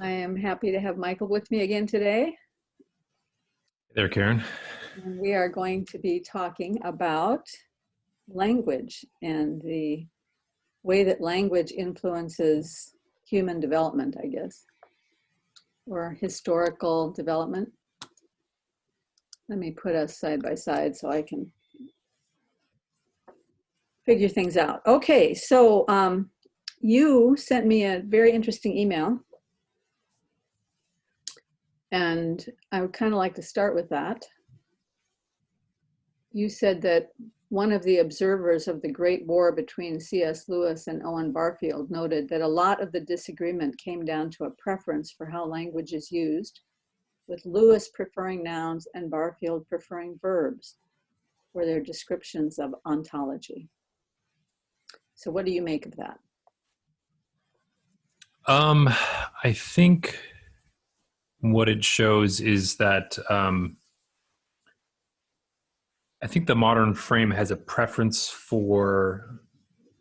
I am happy to have Michael with me again today. Hey there, Karen. And we are going to be talking about language and the way that language influences human development, I guess, or historical development. Let me put us side by side so I can figure things out. Okay, so you sent me a very interesting email, and I would kind of like to start with that. You said that one of the observers of the Great War between C.S. Lewis and Owen Barfield noted that a lot of the disagreement came down to a preference for how language is used, with Lewis preferring nouns and Barfield preferring verbs for their descriptions of ontology. So what do you make of that? I think what it shows is that I think the modern frame has a preference for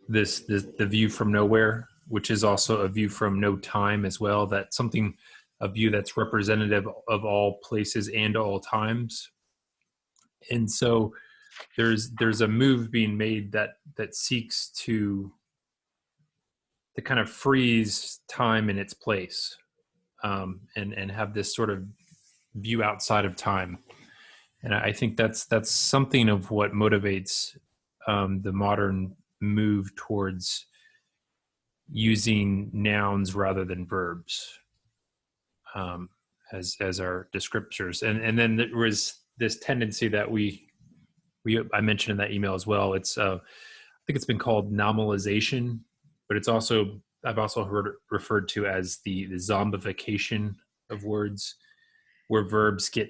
the view from nowhere, which is also a view from no time as well. That something, a view that's representative of all places and all times. And so there's a move being made that seeks to kind of freeze time in its place, and have this sort of view outside of time. And I think that's something of what motivates the modern move towards using nouns rather than verbs as our descriptors. And then there was this tendency that I mentioned in that email as well. It's I think it's been called nominalization, but it's also, I've also heard it referred to as the zombification of words, where verbs get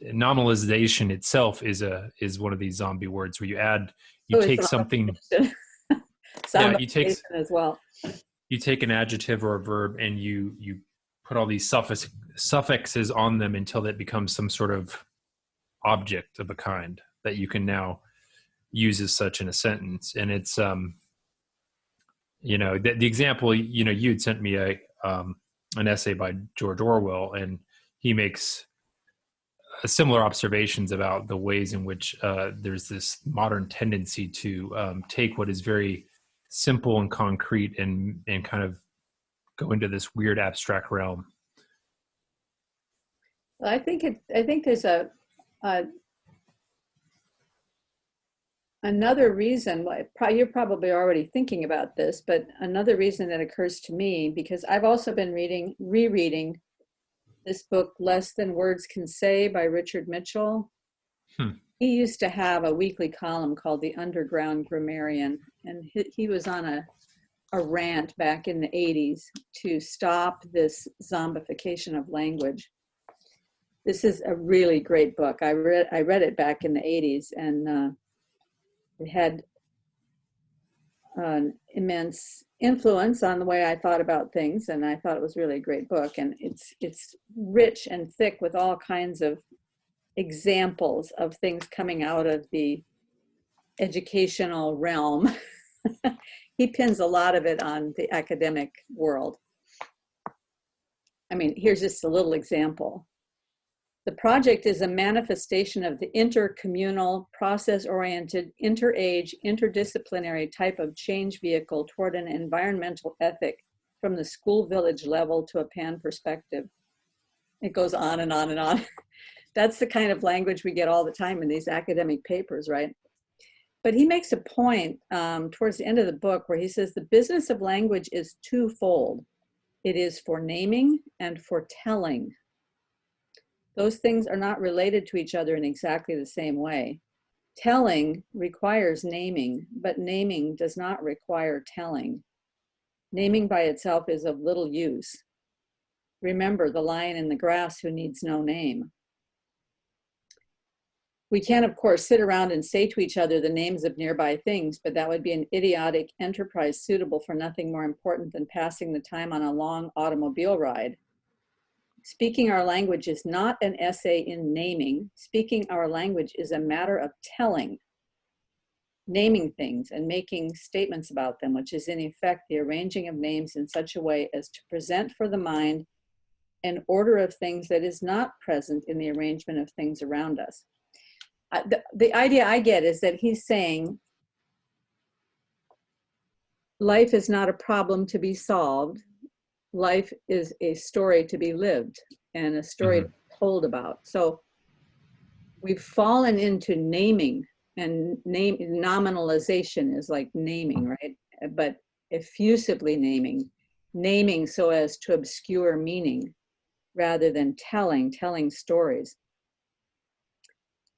nominalization itself is one of these zombie words where you take something. Yeah, you take as well. You take an adjective or a verb and you put all these suffixes on them until it becomes some sort of object of a kind that you can now use as such in a sentence. And it's the example, you'd sent me an essay by George Orwell, and he makes similar observations about the ways in which there's this modern tendency to take what is very simple and concrete and kind of go into this weird abstract realm. Well, I think there's another reason why. You're probably already thinking about this, but another reason that occurs to me, because I've also been rereading this book, Less Than Words Can Say by Richard Mitchell. He used to have a weekly column called The Underground Grammarian, and he was on a rant back in the 80s to stop this zombification of language. This is a really great book. I read it back in the 80s, and it had an immense influence on the way I thought about things, and I thought it was really a great book. And it's rich and thick with all kinds of examples of things coming out of the educational realm. He pins a lot of it on the academic world. I mean, here's just a little example. The project is a manifestation of the intercommunal, process-oriented, inter-age, interdisciplinary type of change vehicle toward an environmental ethic from the school village level to a pan perspective. It goes on and on and on. That's the kind of language we get all the time in these academic papers, right? But he makes a point towards the end of the book where he says the business of language is twofold. It is for naming and for telling. Those things are not related to each other in exactly the same way. Telling requires naming, but naming does not require telling. Naming by itself is of little use. Remember the lion in the grass who needs no name. We can, of course, sit around and say to each other the names of nearby things, but that would be an idiotic enterprise suitable for nothing more important than passing the time on a long automobile ride. Speaking our language is not an essay in naming. Speaking our language is a matter of telling, naming things and making statements about them, which is in effect the arranging of names in such a way as to present for the mind an order of things that is not present in the arrangement of things around us. The idea I get is that he's saying life is not a problem to be solved. Life is a story to be lived and a story to be told about. So we've fallen into naming, and nominalization is like naming, right? But effusively naming so as to obscure meaning rather than telling stories.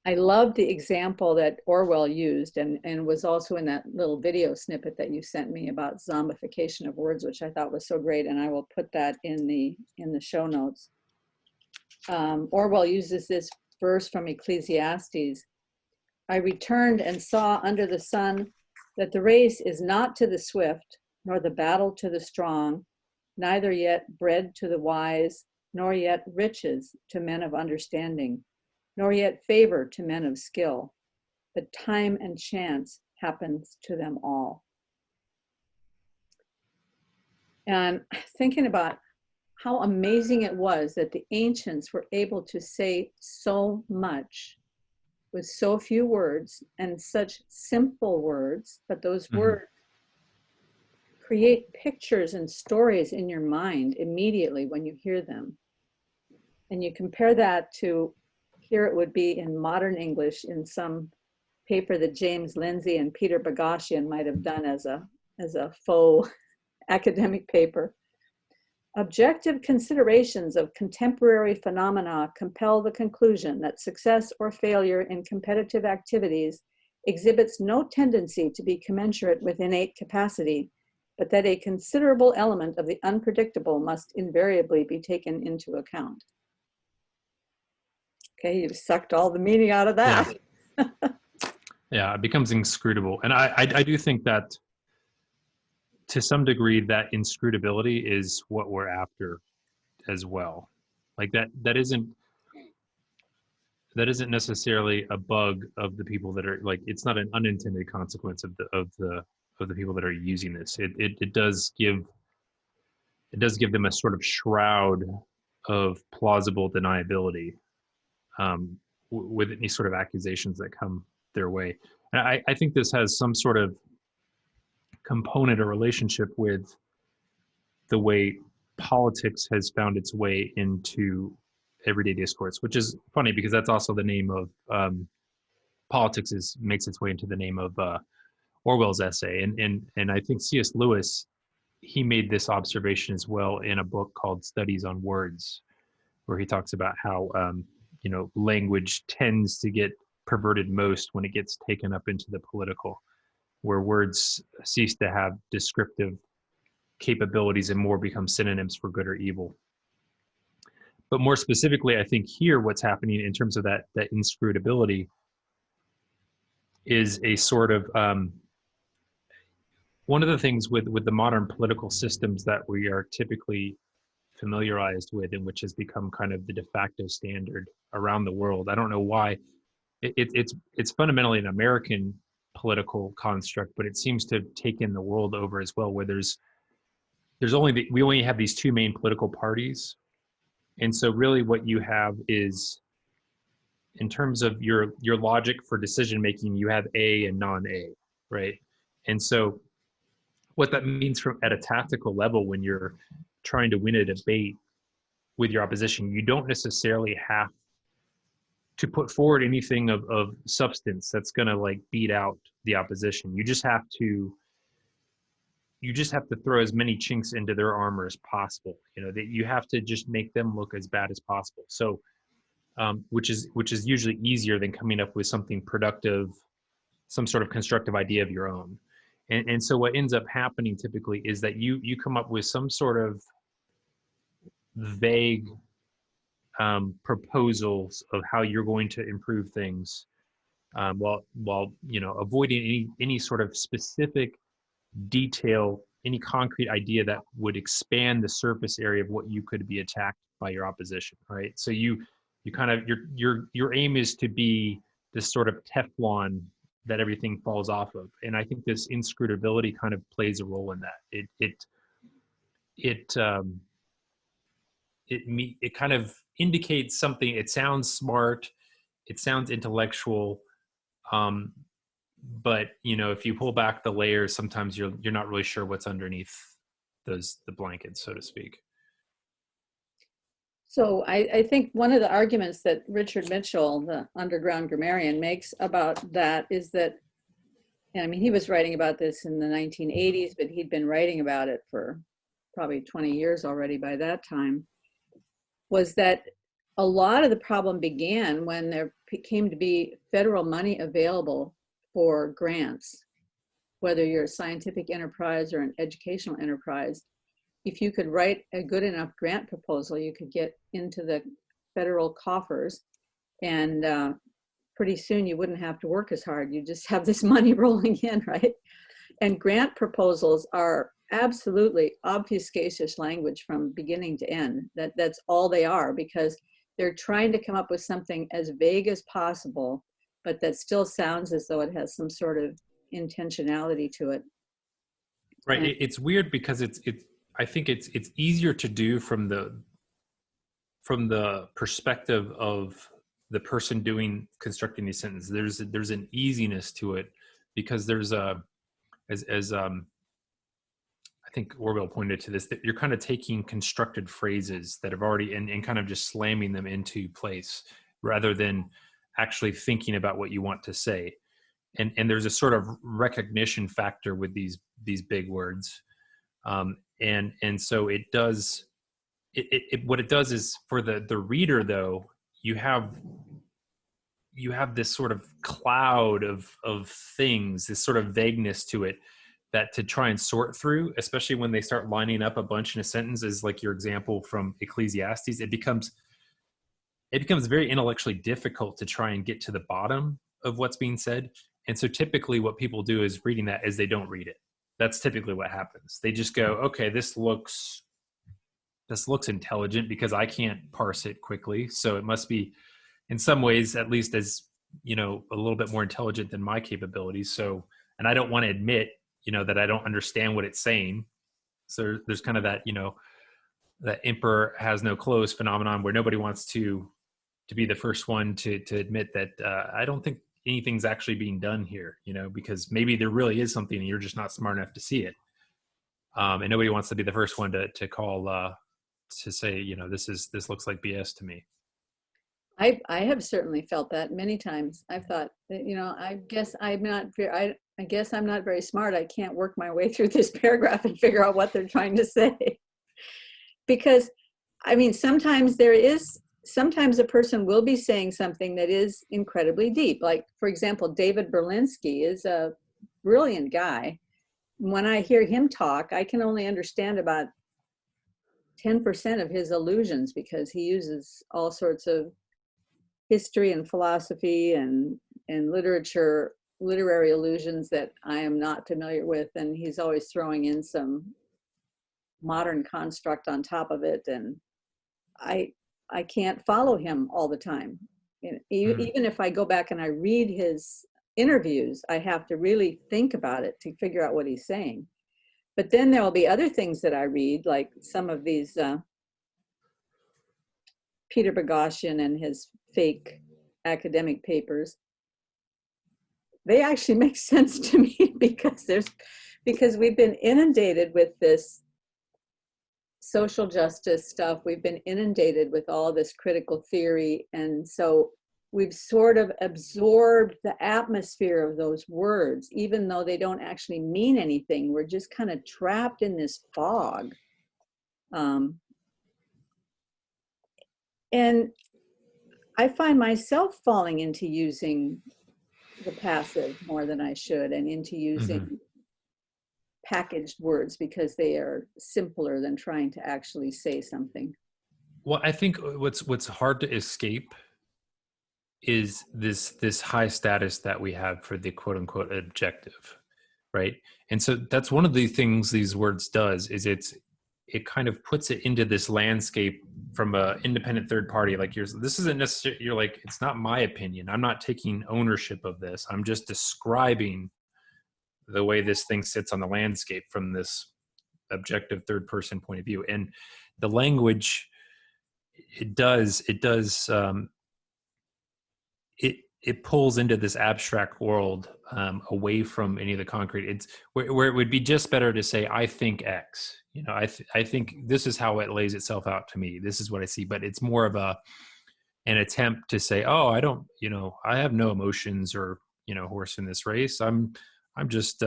I love the example that Orwell used and was also in that little video snippet that you sent me about zombification of words, which I thought was so great, and I will put that in the show notes. Orwell uses this verse from Ecclesiastes. I returned and saw under the sun that the race is not to the swift, nor the battle to the strong, neither yet bread to the wise, nor yet riches to men of understanding, nor yet favor to men of skill, but time and chance happens to them all. And thinking about how amazing it was that the ancients were able to say so much with so few words and such simple words, but those words create pictures and stories in your mind immediately when you hear them. And you compare that to, here it would be in modern English in some paper that James Lindsay and Peter Boghossian might have done as a faux academic paper. Objective considerations of contemporary phenomena compel the conclusion that success or failure in competitive activities exhibits no tendency to be commensurate with innate capacity, but that a considerable element of the unpredictable must invariably be taken into account. Okay, you've sucked all the meaning out of that. Yeah, yeah, it becomes inscrutable. And I do think that to some degree that inscrutability is what we're after as well. Like that isn't necessarily a bug of the people that are, like, it's not an unintended consequence of the people that are using this. It does give them a sort of shroud of plausible deniability with any sort of accusations that come their way. And I think this has some sort of component or relationship with the way politics has found its way into everyday discourse, which is funny because that's also the name of politics makes its way into the name of Orwell's essay. And I think C.S. Lewis, he made this observation as well in a book called Studies on Words, where he talks about how language tends to get perverted most when it gets taken up into the political, where words cease to have descriptive capabilities and more become synonyms for good or evil. But more specifically, I think here what's happening in terms of that inscrutability is a sort of one of the things with the modern political systems that we are typically familiarized with, and which has become kind of the de facto standard around the world. I don't know why. It's fundamentally an American political construct, but it seems to have taken the world over as well, where we only have these two main political parties. And so really what you have is, in terms of your logic for decision making, you have A and non-A, right? And so what that means at a tactical level, when you're trying to win a debate with your opposition, you don't necessarily have to put forward anything of substance that's going to like beat out the opposition. You just have to throw as many chinks into their armor as possible. That you have to just make them look as bad as possible. So which is usually easier than coming up with something productive, some sort of constructive idea of your own. And so what ends up happening typically is that you come up with some sort of vague proposals of how you're going to improve things, while avoiding any sort of specific detail, any concrete idea that would expand the surface area of what you could be attacked by your opposition, right? So you kind of, your aim is to be this sort of Teflon that everything falls off of. And I think this inscrutability kind of plays a role in that. It it kind of indicates something. It sounds smart, it sounds intellectual, but if you pull back the layers, sometimes you're not really sure what's underneath the blankets, so to speak. So I think one of the arguments that Richard Mitchell, the underground grammarian, makes about that is that, I mean, he was writing about this in the 1980s, but he'd been writing about it for probably 20 years already by that time, was that a lot of the problem began when there came to be federal money available for grants, whether you're a scientific enterprise or an educational enterprise. If you could write a good enough grant proposal, you could get into the federal coffers, and pretty soon you wouldn't have to work as hard. You just have this money rolling in, right? And grant proposals are absolutely obfuscatious language from beginning to end. That's all they are, because they're trying to come up with something as vague as possible, but that still sounds as though it has some sort of intentionality to it. Right. And It's weird because I think it's easier to do from the perspective of the person constructing these sentences. There's an easiness to it because there's as I think Orwell pointed to this, that you're kind of taking constructed phrases that have already and kind of just slamming them into place rather than actually thinking about what you want to say. And there's a sort of recognition factor with these big words. And so it does what it does is, for the reader though, you have this sort of cloud of things, this sort of vagueness to it, that to try and sort through, especially when they start lining up a bunch in a sentence, is like your example from Ecclesiastes. It becomes very intellectually difficult to try and get to the bottom of what's being said. And so typically what people do is, reading that, is they don't read it. That's typically what happens. They just go, okay, this looks intelligent because I can't parse it quickly. So it must be, in some ways, at least, as a little bit more intelligent than my capabilities. So, and I don't want to admit, that I don't understand what it's saying. So there's kind of that, that emperor has no clothes phenomenon, where nobody wants to be the first one to admit that I don't think anything's actually being done here, because maybe there really is something and you're just not smart enough to see it. And nobody wants to be the first one to call, to say, this looks like BS to me. I have certainly felt that many times. I've thought that, I guess I'm not very smart. I can't work my way through this paragraph and figure out what they're trying to say. Because, I mean, sometimes a person will be saying something that is incredibly deep. Like, for example, David Berlinski is a brilliant guy. When I hear him talk, I can only understand about 10% of his allusions, because he uses all sorts of history and philosophy and literary allusions that I am not familiar with, and he's always throwing in some modern construct on top of it, and I can't follow him all the time. Even if I go back and I read his interviews, I have to really think about it to figure out what he's saying. But then there will be other things that I read, like some of these Peter Boghossian and his fake academic papers. They actually make sense to me because we've been inundated with this social justice stuff. We've been inundated with all this critical theory. And so we've sort of absorbed the atmosphere of those words, even though they don't actually mean anything. We're just kind of trapped in this fog. And I find myself falling into using the passive more than I should, and into using packaged words because they are simpler than trying to actually say something. Well, I think what's hard to escape is this high status that we have for the quote unquote objective, right? And so that's one of the things these words does, is it kind of puts it into this landscape from a independent third party. Like, this isn't necessarily, you're like, it's not my opinion. I'm not taking ownership of this. I'm just describing the way this thing sits on the landscape from this objective third person point of view. And the language It pulls into this abstract world, away from any of the concrete. It's where it would be just better to say, I think X. I think this is how it lays itself out to me. This is what I see. But it's more of an attempt to say, oh, I don't, I have no emotions or horse in this race. I'm just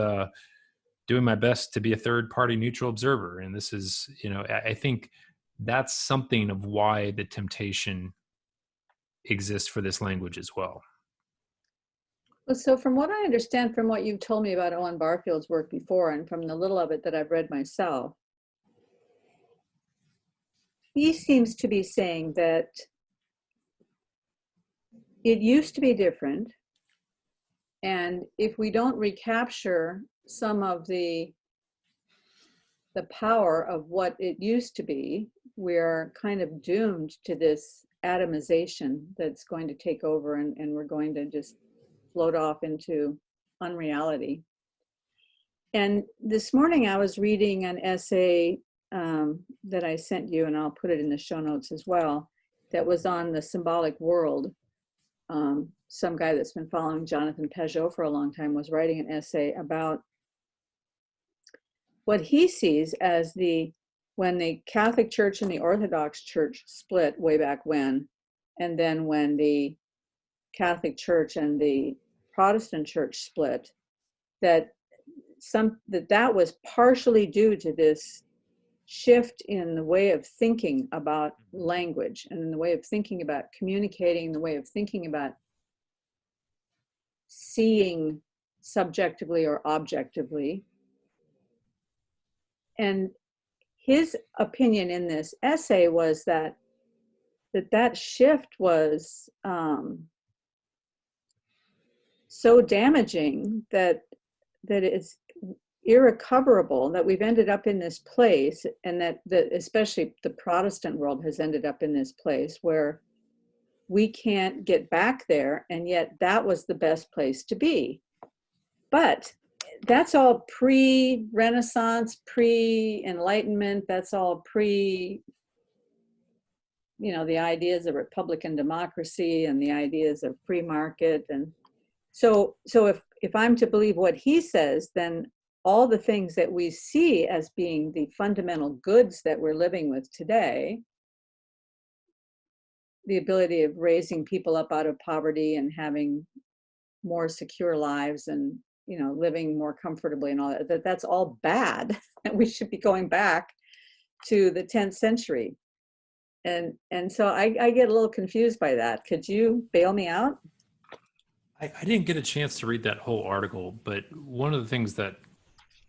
doing my best to be a third party neutral observer. And this is, I think that's something of why the temptation exists for this language as well. Well, so from what I understand from what you've told me about Owen Barfield's work before, and from the little of it that I've read myself, he seems to be saying that it used to be different, and if we don't recapture some of the power of what it used to be, we're kind of doomed to this atomization that's going to take over, and we're going to just float off into unreality. And this morning I was reading an essay that I sent you, and I'll put it in the show notes as well, that was on the symbolic world. Some guy that's been following Jonathan Peugeot for a long time was writing an essay about what he sees as when the Catholic Church and the Orthodox Church split way back when, and then when the Catholic Church and the Protestant Church split, that was partially due to this shift in the way of thinking about language, and in the way of thinking about communicating, the way of thinking about seeing subjectively or objectively. And his opinion in this essay was that shift was so damaging that it's irrecoverable, that we've ended up in this place, and that especially the Protestant world has ended up in this place where we can't get back there, and yet that was the best place to be. But that's all pre-Renaissance, pre-Enlightenment, that's all the ideas of Republican democracy and the ideas of free market. And so if I'm to believe what he says, then all the things that we see as being the fundamental goods that we're living with today, the ability of raising people up out of poverty and having more secure lives and living more comfortably and all that's all bad, and we should be going back to the 10th century. And so I get a little confused by that. Could you bail me out? I didn't get a chance to read that whole article, but one of the things that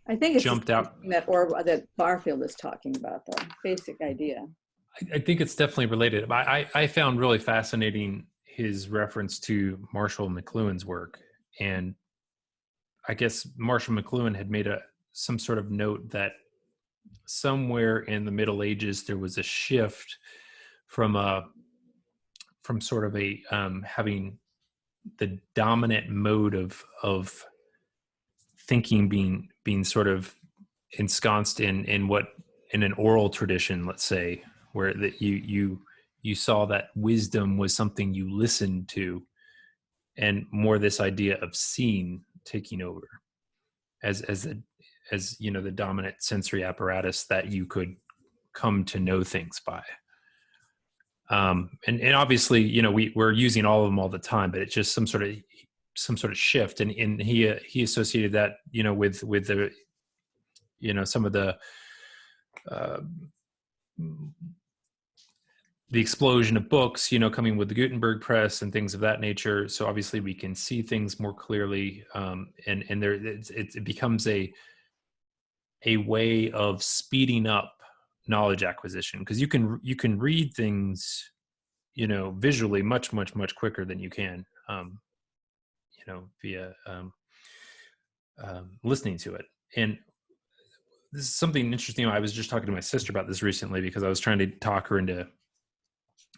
I think it's jumped out that Barfield is talking about, the basic idea. I think it's definitely related. I found really fascinating his reference to Marshall McLuhan's work, and I guess Marshall McLuhan had made some sort of note that somewhere in the Middle Ages there was a shift from sort of having the dominant mode of thinking being sort of ensconced in an oral tradition, let's say, where that you saw that wisdom was something you listened to, and more this idea of seeing taking over as the dominant sensory apparatus that you could come to know things by. And obviously, we're using all of them all the time, but it's just some sort of shift. And he associated that, with the, some of the explosion of books, coming with the Gutenberg press and things of that nature. So obviously we can see things more clearly. And there, it becomes a way of speeding up knowledge acquisition, because you can read things, visually much quicker than you can, via listening to it. And this is something interesting. I was just talking to my sister about this recently, because I was trying to talk her into,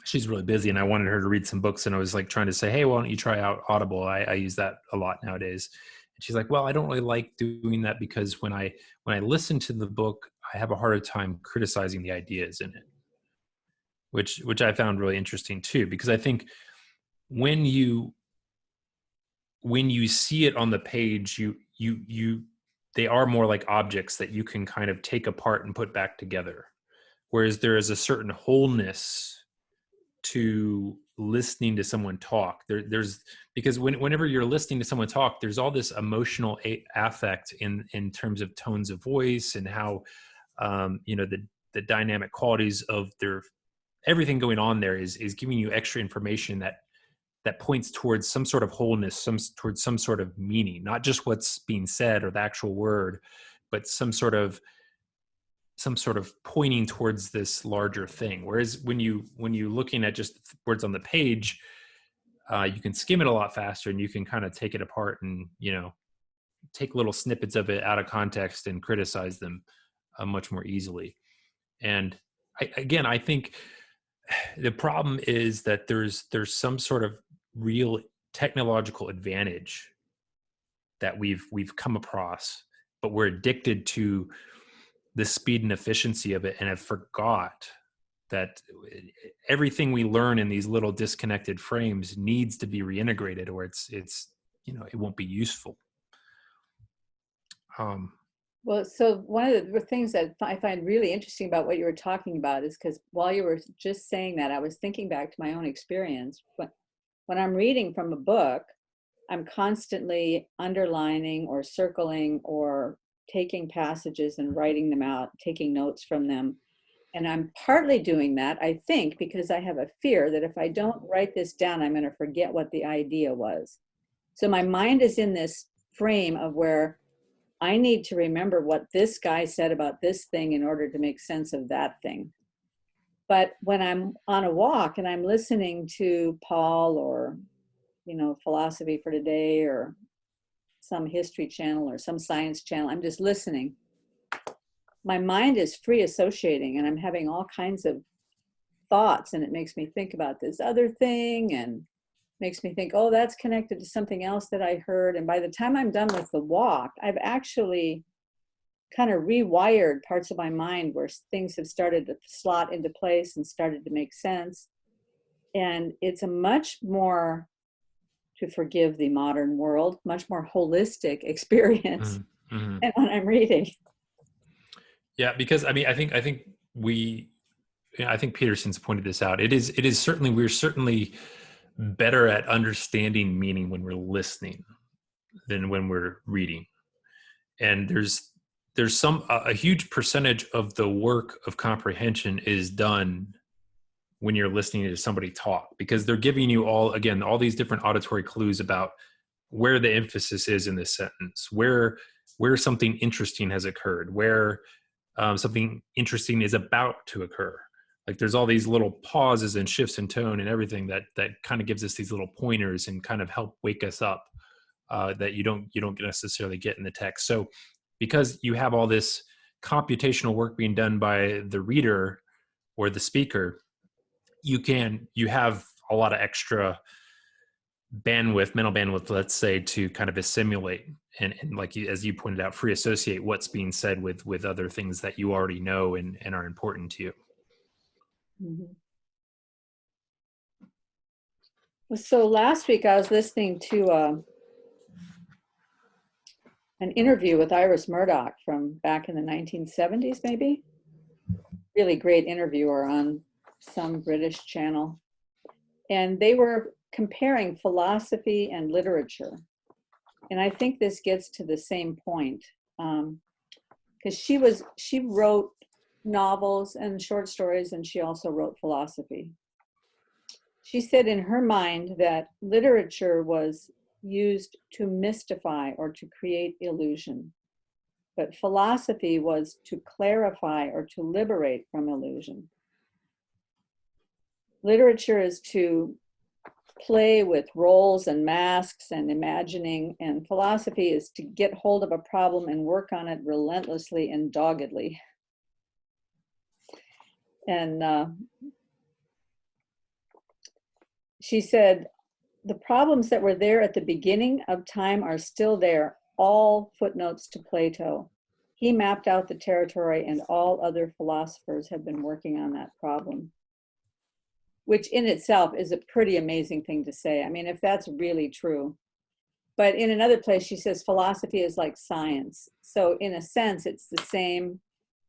she's really busy and I wanted her to read some books, and I was like trying to say, hey, why don't you try out Audible? I use that a lot nowadays. And she's like, well, I don't really like doing that, because when I listen to the book, I have a harder time criticizing the ideas in it. which I found really interesting too, because I think when you see it on the page, you they are more like objects that you can kind of take apart and put back together. Whereas there is a certain wholeness to listening to someone talk. There's because whenever you're listening to someone talk, there's all this emotional affect in terms of tones of voice and how the dynamic qualities of their everything going on there is giving you extra information that points towards some sort of wholeness, towards some sort of meaning, not just what's being said or the actual word, but some sort of pointing towards this larger thing. Whereas when you looking at just words on the page, you can skim it a lot faster and you can kind of take it apart and take little snippets of it out of context and criticize them much more easily. And I think the problem is that there's some sort of real technological advantage that we've come across, but we're addicted to the speed and efficiency of it and have forgot that everything we learn in these little disconnected frames needs to be reintegrated, or it's it won't be useful. Well, so one of the things that I find really interesting about what you were talking about is because while you were just saying that, I was thinking back to my own experience. When I'm reading from a book, I'm constantly underlining or circling or taking passages and writing them out, taking notes from them. And I'm partly doing that, I think, because I have a fear that if I don't write this down, I'm going to forget what the idea was. So my mind is in this frame of where I need to remember what this guy said about this thing in order to make sense of that thing. But when I'm on a walk and I'm listening to Paul or, Philosophy for Today or some history channel or some science channel, I'm just listening. My mind is free associating and I'm having all kinds of thoughts, and it makes me think about this other thing and makes me think, oh, that's connected to something else that I heard. And by the time I'm done with the walk, I've actually kind of rewired parts of my mind where things have started to slot into place and started to make sense. And it's a much more, to forgive the modern world, much more holistic experience Mm-hmm. than when I'm reading. Yeah, because I think I think Peterson's pointed this out. It is certainly, we're certainly better at understanding meaning when we're listening than when we're reading. And there's a huge percentage of the work of comprehension is done when you're listening to somebody talk, because they're giving you all these different auditory clues about where the emphasis is in this sentence, where something interesting has occurred, where something interesting is about to occur. Like there's all these little pauses and shifts in tone and everything that kind of gives us these little pointers and kind of help wake us up that you don't necessarily get in the text. So because you have all this computational work being done by the reader or the speaker, you have a lot of extra mental bandwidth, let's say, to kind of assimilate and like as you pointed out, free associate what's being said with other things that you already know and are important to you. Mm-hmm. So last week I was listening to an interview with Iris Murdoch from back in the 1970s, maybe. Really great interviewer on some British channel. And they were comparing philosophy and literature. And I think this gets to the same point. Because she wrote novels and short stories, and she also wrote philosophy. She said in her mind that literature was used to mystify or to create illusion, but philosophy was to clarify or to liberate from illusion. Literature is to play with roles and masks and imagining, and philosophy is to get hold of a problem and work on it relentlessly and doggedly. And she said, the problems that were there at the beginning of time are still there, all footnotes to Plato. He mapped out the territory and all other philosophers have been working on that problem. which in itself is a pretty amazing thing to say. I mean, if that's really true. But in another place, she says philosophy is like science. So in a sense, it's the same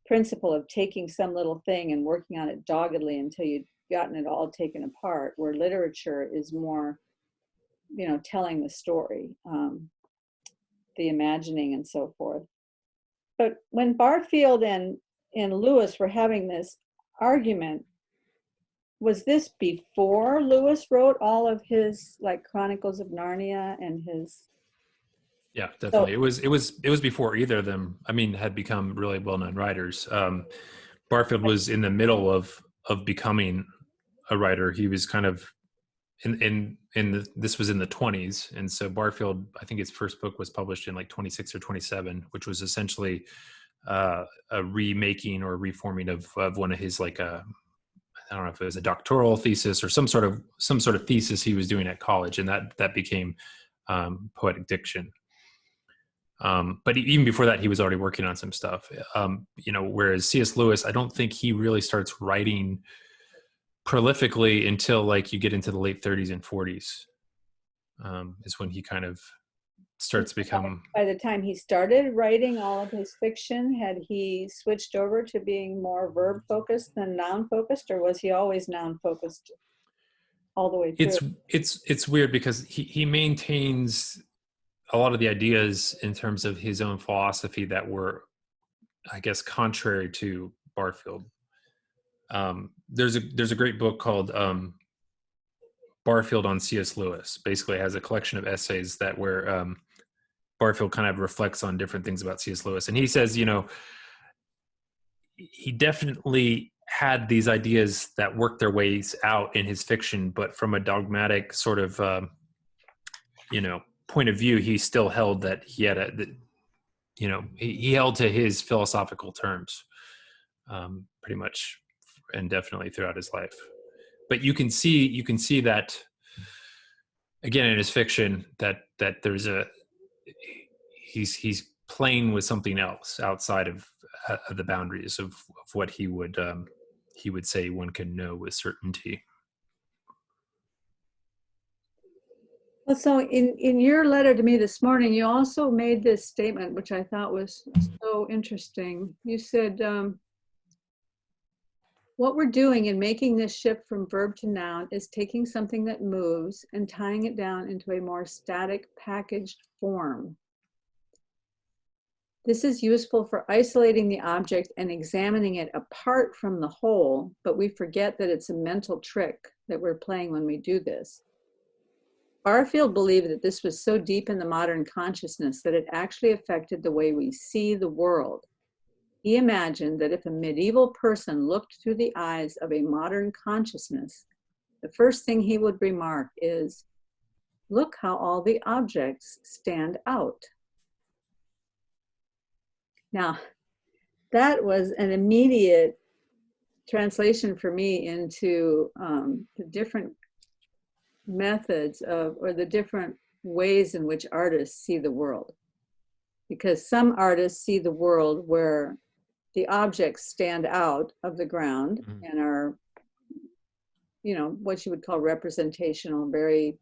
principle of taking some little thing and working on it doggedly until you've gotten it all taken apart, where literature is more, you know, telling the story, the imagining and so forth. But when Barfield and Lewis were having this argument, was this before Lewis wrote all of his like Chronicles of Narnia and his? Yeah, definitely. It was before either of them, I mean, had become really well-known writers. Barfield was in the middle of becoming a writer. He was kind of this was in the 20s, and so Barfield, I think his first book was published in like 26 or 27, which was essentially a remaking or reforming of one of his like I don't know if it was a doctoral thesis or some sort of thesis he was doing at college, and that became Poetic Diction. But even before that, he was already working on some stuff. Whereas C.S. Lewis, I don't think he really starts writing prolifically until like you get into the late 30s and 40s. Is when he kind of starts to become. By the time he started writing all of his fiction, had he switched over to being more verb focused than noun focused, or was he always noun focused all the way through? It's weird because he maintains a lot of the ideas in terms of his own philosophy that were, I guess, contrary to Barfield. There's a great book called Barfield on C.S. Lewis. Basically, it has a collection of essays that where Barfield kind of reflects on different things about C.S. Lewis, and he says, he definitely had these ideas that worked their ways out in his fiction, but from a dogmatic sort of, point of view, he still held that he had he held to his philosophical terms, pretty much, and definitely throughout his life. But you can see that again in his fiction that there's he's playing with something else outside of the boundaries of what he would say one can know with certainty. Well, so in your letter to me this morning, you also made this statement, which I thought was so interesting. You said, what we're doing in making this shift from verb to noun is taking something that moves and tying it down into a more static, packaged form. This is useful for isolating the object and examining it apart from the whole, but we forget that it's a mental trick that we're playing when we do this. Barfield believed that this was so deep in the modern consciousness that it actually affected the way we see the world. He imagined that if a medieval person looked through the eyes of a modern consciousness, the first thing he would remark is, look how all the objects stand out. Now, that was an immediate translation for me into the different methods of, or the different ways in which artists see the world. Because some artists see the world where the objects stand out of the ground and are, what you would call representational, very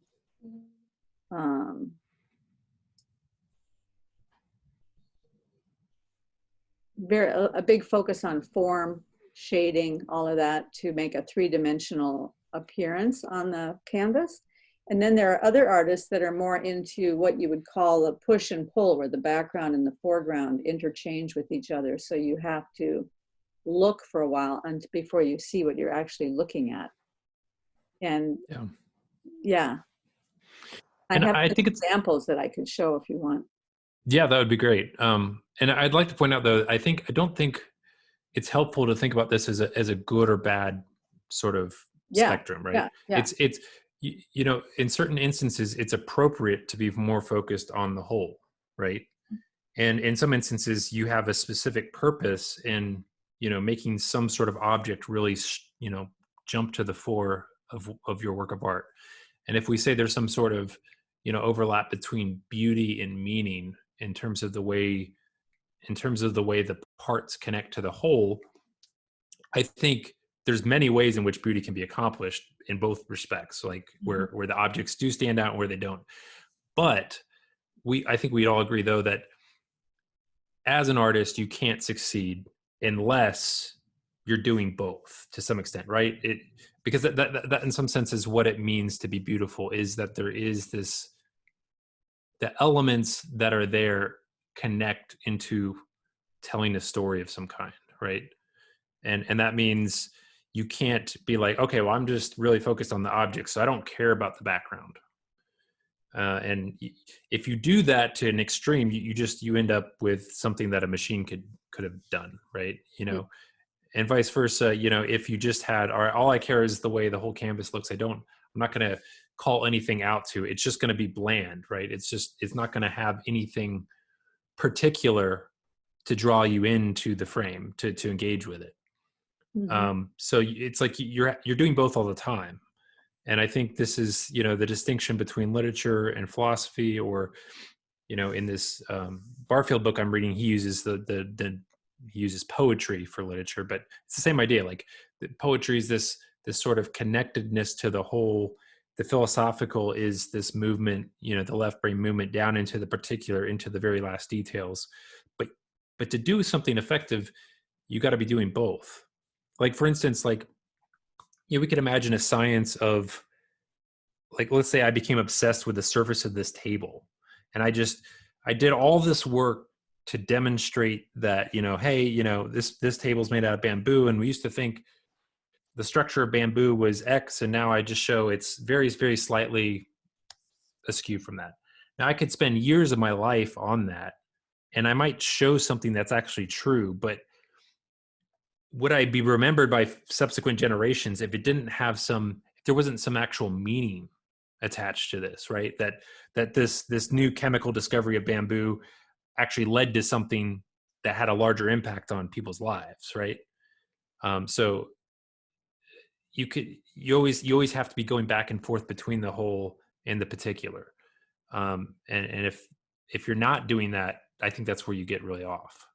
a big focus on form, shading, all of that to make a three-dimensional appearance on the canvas. And then there are other artists that are more into what you would call a push and pull, where the background and the foreground interchange with each other. So you have to look for a while before you see what you're actually looking at. And yeah. I think examples that I could show if you want. Yeah, that would be great. And I'd like to point out, though, I don't think it's helpful to think about this as a good or bad sort of spectrum, right? Yeah. It's in certain instances, it's appropriate to be more focused on the whole, right? And in some instances, you have a specific purpose in, making some sort of object really, jump to the fore of your work of art. And if we say there's some sort of, overlap between beauty and meaning in terms of the way the parts connect to the whole, I think there's many ways in which beauty can be accomplished in both respects, like Mhm. where the objects do stand out and where they don't. But I think we'd all agree though that as an artist, you can't succeed unless you're doing both to some extent, right? Because that in some sense is what it means to be beautiful, is that there is this, the elements that are there connect into telling a story of some kind, right? And that means you can't be like, okay, well, I'm just really focused on the object, so I don't care about the background. If you do that to an extreme, you end up with something that a machine could have done, right? And vice versa. If you just had, all I care is the way the whole canvas looks. I'm not going to call anything out to. It's just going to be bland, right? It's not going to have anything particular to draw you into the frame to engage with it. Mhm. So it's like you're doing both all the time. And I think this is, the distinction between literature and philosophy, or, in this Barfield book I'm reading, he uses he uses poetry for literature, but it's the same idea. Like poetry is this sort of connectedness to the whole. The philosophical is this movement, the left brain movement down into the particular, into the very last details. But to do something effective, you got to be doing both. Like, for instance, like, we could imagine a science of, like, let's say I became obsessed with the surface of this table, and I did all this work to demonstrate that, hey, this table's made out of bamboo, and we used to think the structure of bamboo was X, and now I just show it's very, very slightly askew from that. Now I could spend years of my life on that, and I might show something that's actually true, but would I be remembered by subsequent generations if if there wasn't some actual meaning attached to this, right? That this new chemical discovery of bamboo actually led to something that had a larger impact on people's lives, right? So you always have to be going back and forth between the whole and the particular. And if you're not doing that, I think that's where you get really off.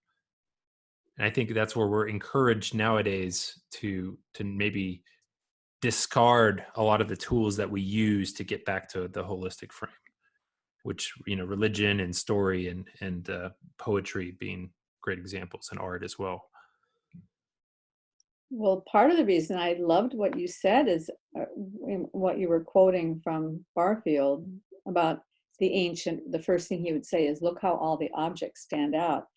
And I think that's where we're encouraged nowadays to maybe discard a lot of the tools that we use to get back to the holistic frame, which, religion and story and poetry being great examples, and art as well. Well, part of the reason I loved what you said is what you were quoting from Barfield about the first thing he would say is, look how all the objects stand out.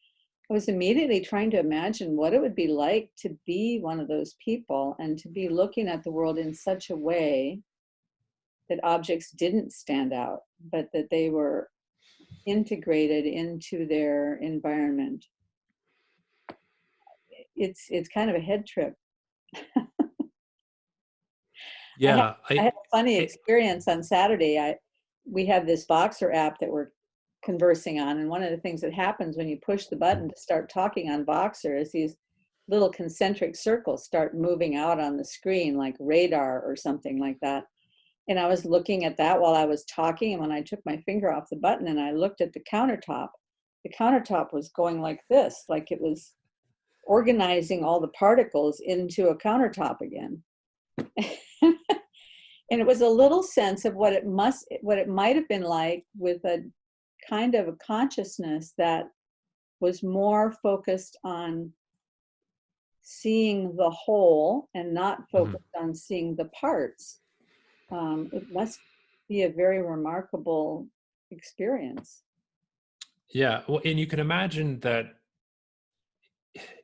I was immediately trying to imagine what it would be like to be one of those people and to be looking at the world in such a way that objects didn't stand out, but that they were integrated into their environment. It's kind of a head trip. I had Yeah, I had a funny it, experience on Saturday. We have this Voxer app that we're conversing on, and one of the things that happens when you push the button to start talking on Voxer is these little concentric circles start moving out on the screen, like radar or something like that. And I was looking at that while I was talking, and when I took my finger off the button and I looked at the countertop was going like this, like it was organizing all the particles into a countertop again. And it was a little sense of what it might have been like with a kind of a consciousness that was more focused on seeing the whole and not mhm. focused on seeing the parts. It must be a very remarkable experience. Yeah. Well, and you can imagine that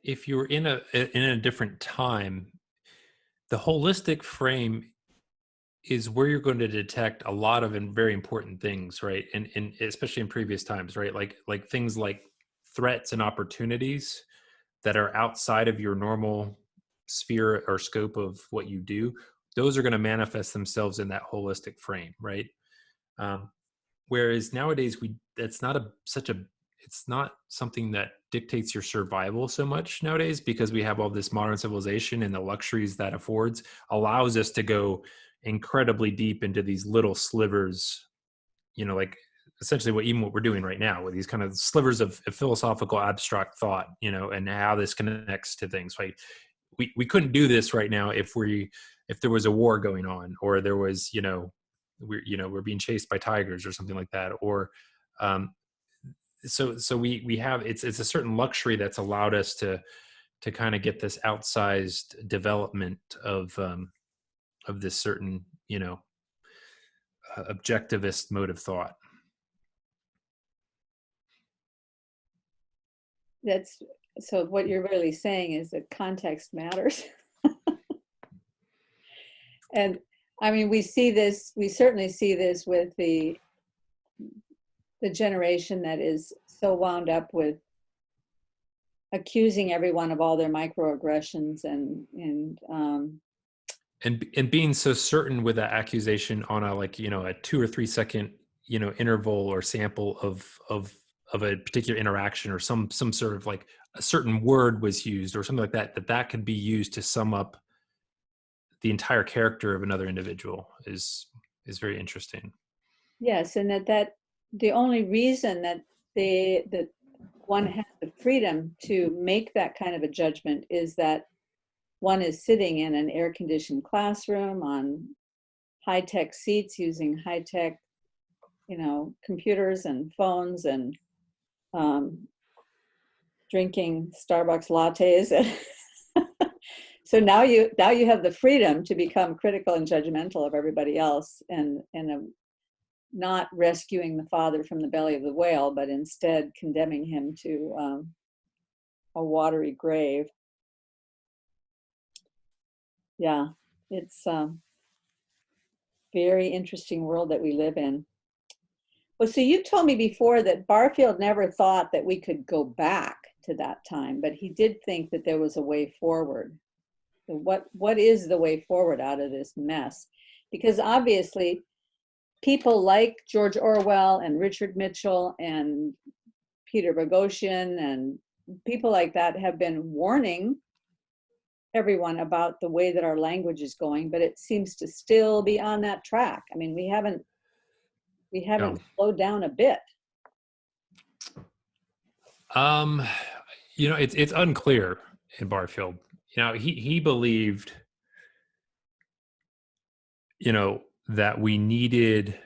if you're in a different time, the holistic frame is where you're going to detect a lot of very important things, right? And especially in previous times, right? Like things like threats and opportunities that are outside of your normal sphere or scope of what you do. Those are going to manifest themselves in that holistic frame, right? Um, Whereas nowadays that's not it's not something that dictates your survival so much nowadays, because we have all this modern civilization, and the luxuries that affords allows us to go incredibly deep into these little slivers, like essentially what we're doing right now with these kind of slivers of philosophical abstract thought, and how this connects to things, right? we couldn't do this right now if there was a war going on, or there was, we're being chased by tigers or something like that, or um, so we have, it's a certain luxury that's allowed us to kind of get this outsized development of this certain, objectivist mode of thought. That's so what you're really saying is that context matters. And I mean, we certainly see this with the generation that is so wound up with accusing everyone of all their microaggressions And being so certain with that accusation on a 2 or 3 second interval or sample of a particular interaction, or some sort of like a certain word was used or something like that could be used to sum up the entire character of another individual is very interesting. yes, and that the only reason that one has the freedom to make that kind of a judgment is that one is sitting in an air-conditioned classroom on high-tech seats using high-tech, computers and phones and drinking Starbucks lattes. So now you have the freedom to become critical and judgmental of everybody else, and not rescuing the father from the belly of the whale, but instead condemning him to a watery grave. Yeah, it's a very interesting world that we live in. Well, so you told me before that Barfield never thought that we could go back to that time, but he did think that there was a way forward. So what is the way forward out of this mess? Because obviously people like George Orwell and Richard Mitchell and Peter Boghossian and people like that have been warning everyone about the way that our language is going, but it seems to still be on that track. I mean, we haven't slowed down a bit. It's unclear in Barfield. He believed, that we needed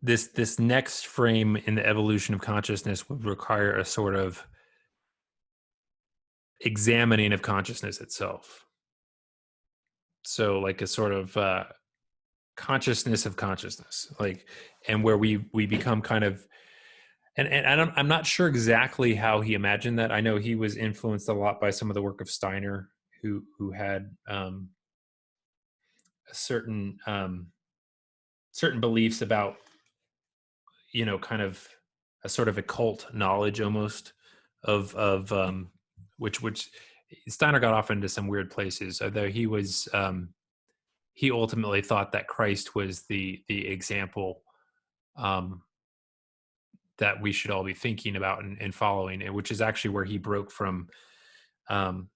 this next frame in the evolution of consciousness would require a sort of examining of consciousness itself. So like a sort of consciousness of consciousness, and where we become kind of, and I'm not sure exactly how he imagined that. I know he was influenced a lot by some of the work of Steiner, who had a certain beliefs about, kind of a sort of occult knowledge almost of which Steiner got off into some weird places, although he ultimately thought that Christ was the example that we should all be thinking about and following, and which is actually where he broke from the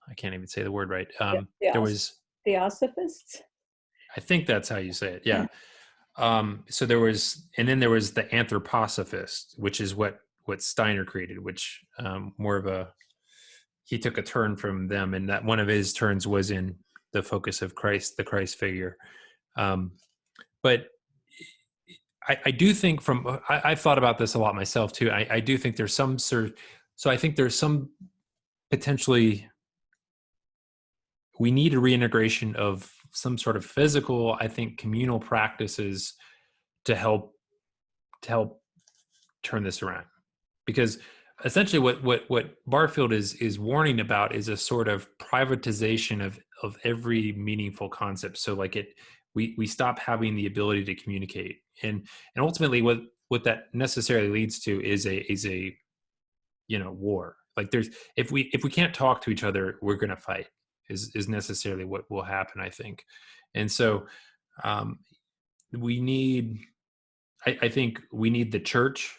I can't even say the word right. There was Theosophists. I think that's how you say it. Yeah. So there was the anthroposophist, which is what Steiner created, which more of he took a turn from them, and that one of his turns was in the focus of Christ, the Christ figure. But I do think I've thought about this a lot myself too. I do think there's some I think there's some potentially, we need a reintegration of some sort of physical, I think, communal practices to help turn this around. Because essentially what Barfield is warning about is a sort of privatization of every meaningful concept. So like we stop having the ability to communicate. And ultimately what that necessarily leads to is a war. Like if we can't talk to each other, we're going to fight is necessarily what will happen, I think. And so I think we need the church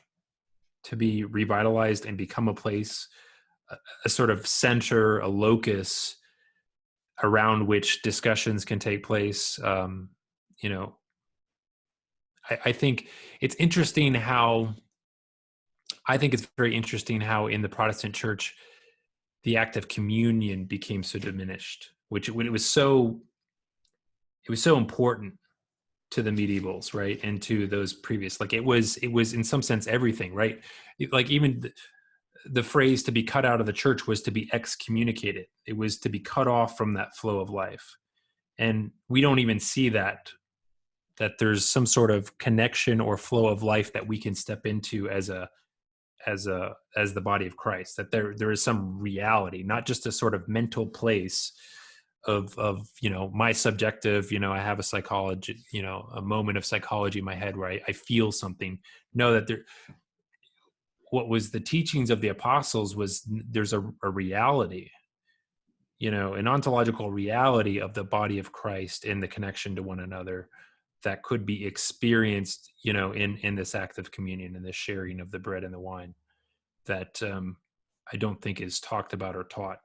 to be revitalized and become a place, a sort of center, a locus around which discussions can take place. I think it's interesting how I think it's very interesting how in the Protestant church, the act of communion became so diminished, which when it was so important to the medievals, right? And to those previous, like it was in some sense everything, right? Like even the phrase to be cut out of the church was to be excommunicated. It was to be cut off from that flow of life. And we don't even see that there's some sort of connection or flow of life that we can step into as the body of Christ, that there is some reality, not just a sort of mental place of my subjective, I have a psychology, a moment of psychology in my head where I feel something. No, that there, what was the teachings of the apostles was there's a reality, an ontological reality of the body of Christ and the connection to one another that could be experienced, in this act of communion and the sharing of the bread and the wine that I don't think is talked about or taught.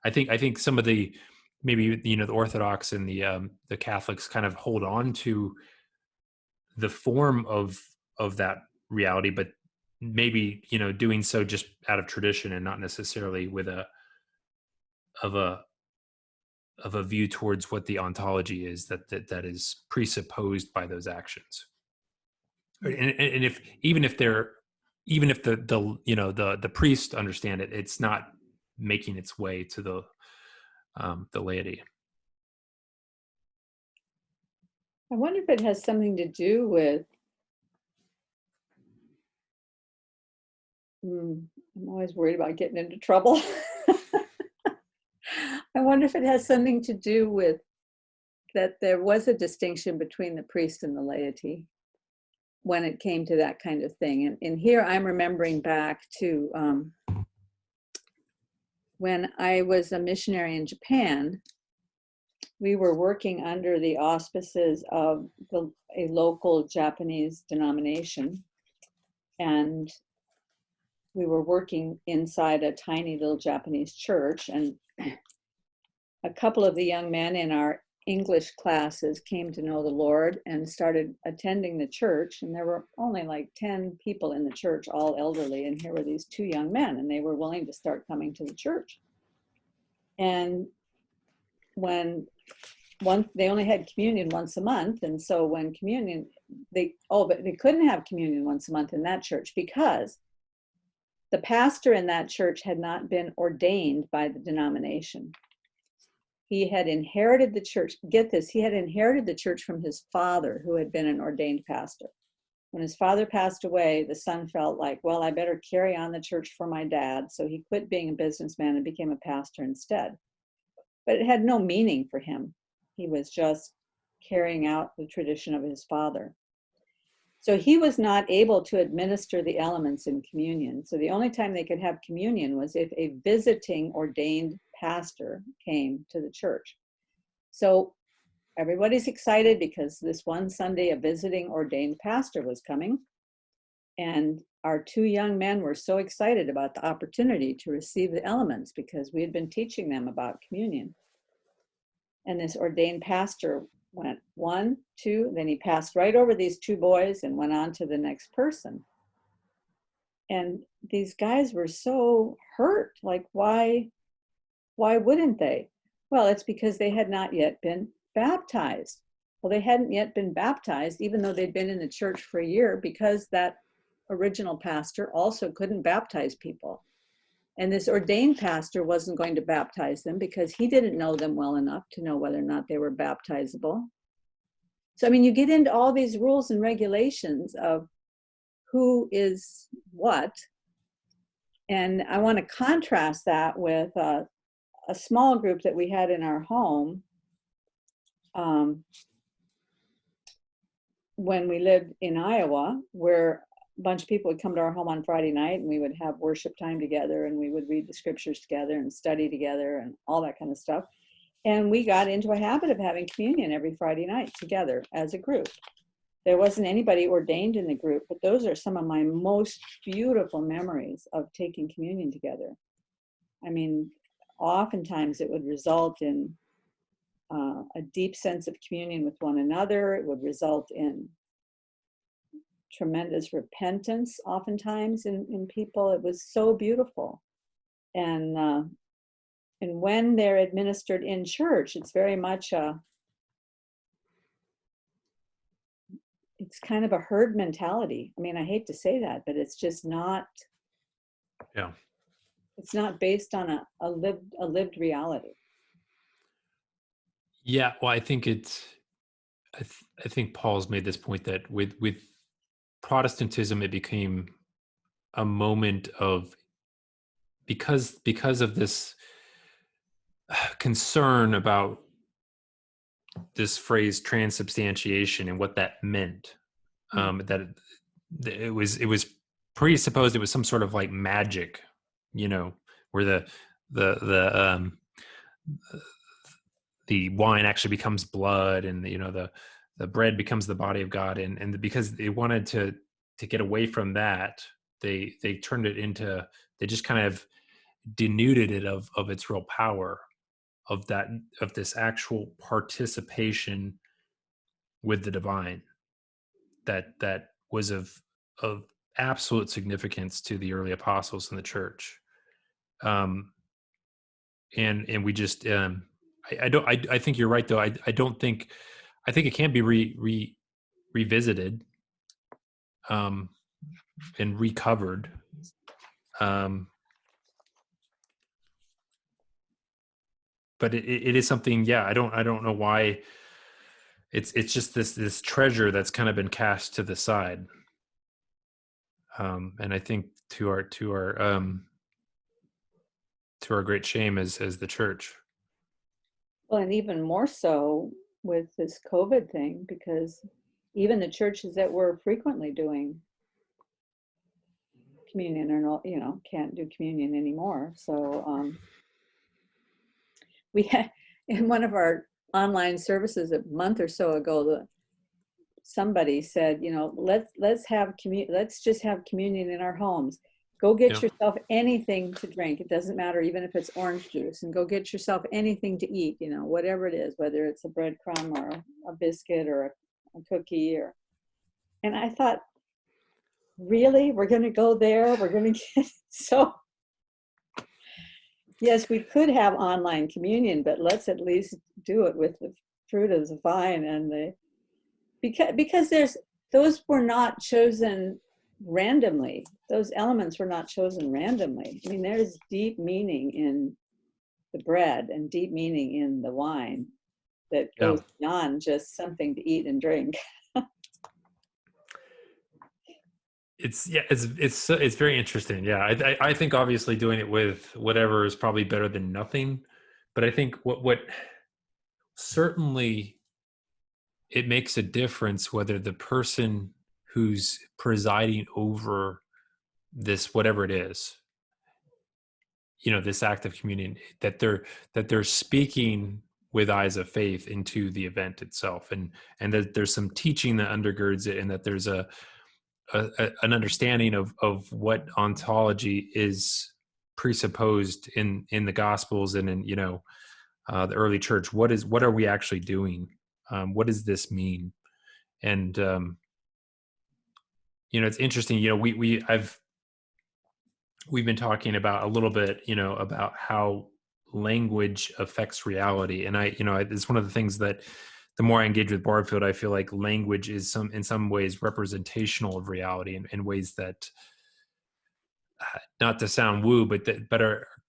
I think some of the maybe the Orthodox and the Catholics kind of hold on to the form of that reality, but maybe doing so just out of tradition and not necessarily with a view towards what the ontology is that is presupposed by those actions. And if even if the priests understand it, it's not making its way to the laity. I wonder if it has something to do with, I'm always worried about getting into trouble. I wonder if it has something to do with that there was a distinction between the priest and the laity when it came to that kind of thing. And here I'm remembering back to when I was a missionary in Japan. We were working under the auspices of a local Japanese denomination, and we were working inside a tiny little Japanese church, and a couple of the young men in our English classes came to know the Lord and started attending the church. And there were only like 10 people in the church, all elderly, and here were these two young men, and they were willing to start coming to the church. And when they only had communion once a month, and so when communion, but they couldn't have communion once a month in that church because the pastor in that church had not been ordained by the denomination. He had inherited the church. Get this, he had inherited the church from his father, who had been an ordained pastor. When his father passed away, the son felt like, well, I better carry on the church for my dad. So he quit being a businessman and became a pastor instead. But it had no meaning for him. He was just carrying out the tradition of his father. So he was not able to administer the elements in communion. So the only time they could have communion was if a visiting ordained pastor came to the church. So everybody's excited because this one Sunday a visiting ordained pastor was coming. And our two young men were so excited about the opportunity to receive the elements because we had been teaching them about communion. And this ordained pastor went 1, 2, then he passed right over these two boys and went on to the next person. And these guys were so hurt, like, why wouldn't they? Well, it's because they had not yet been baptized. Well, they hadn't yet been baptized, even though they'd been in the church for a year, because that original pastor also couldn't baptize people. And this ordained pastor wasn't going to baptize them because he didn't know them well enough to know whether or not they were baptizable. So, I mean, you get into all these rules and regulations of who is what. And I want to contrast that with a small group that we had in our home when we lived in Iowa, where a bunch of people would come to our home on Friday night and we would have worship time together and we would read the scriptures together and study together and all that kind of stuff. And we got into a habit of having communion every Friday night together as a group. There wasn't anybody ordained in the group, but those are some of my most beautiful memories of taking communion together. I mean, oftentimes it would result in a deep sense of communion with one another. It would result in tremendous repentance oftentimes in people. It was so beautiful. And when they're administered in church, it's very much it's kind of a herd mentality. I mean, I hate to say that, but it's just not, Yeah. it's not based on a lived reality. Yeah. Well, I think I think Paul's made this point that with Protestantism, it became a moment of, because of this concern about this phrase transubstantiation and what that meant. That it was presupposed it was some sort of like magic, where the the wine actually becomes blood, and the bread becomes the body of God, and because they wanted to get away from that, they turned it into, they just kind of denuded it of its real power, of this actual participation with the divine that was of absolute significance to the early apostles in the church. And we just I think you're right, though. I don't think, I think it can be revisited, and recovered. But it is something, yeah. I don't know why it's just this treasure that's kind of been cast to the side. And I think to our great shame as the church. Well, and even more so with this COVID thing, because even the churches that were frequently doing communion are not, can't do communion anymore. So we had in one of our online services a month or so ago, somebody said, let's just have communion in our homes. Go get yourself anything to drink. It doesn't matter, even if it's orange juice, and go get yourself anything to eat, whatever it is, whether it's a breadcrumb or a biscuit or a cookie and I thought, really, we're going to go there? We're going to get so. Yes, we could have online communion, but let's at least do it with the fruit of the vine and because those were not chosen randomly. Those elements were not chosen randomly. I mean, there's deep meaning in the bread and deep meaning in the wine that goes beyond just something to eat and drink. It's very interesting. Yeah, I think obviously doing it with whatever is probably better than nothing, but I think what certainly, it makes a difference whether the person who's presiding over this, whatever it is, this act of communion, that they're speaking with eyes of faith into the event itself, and that there's some teaching that undergirds it, and that there's an understanding of what ontology is presupposed in the Gospels and in the early church. What are we actually doing? What does this mean? And it's interesting. We've been talking about a little bit, about how language affects reality, and it's one of the things that the more I engage with Barfield, I feel like language is in some ways representational of reality in ways that, not to sound woo, but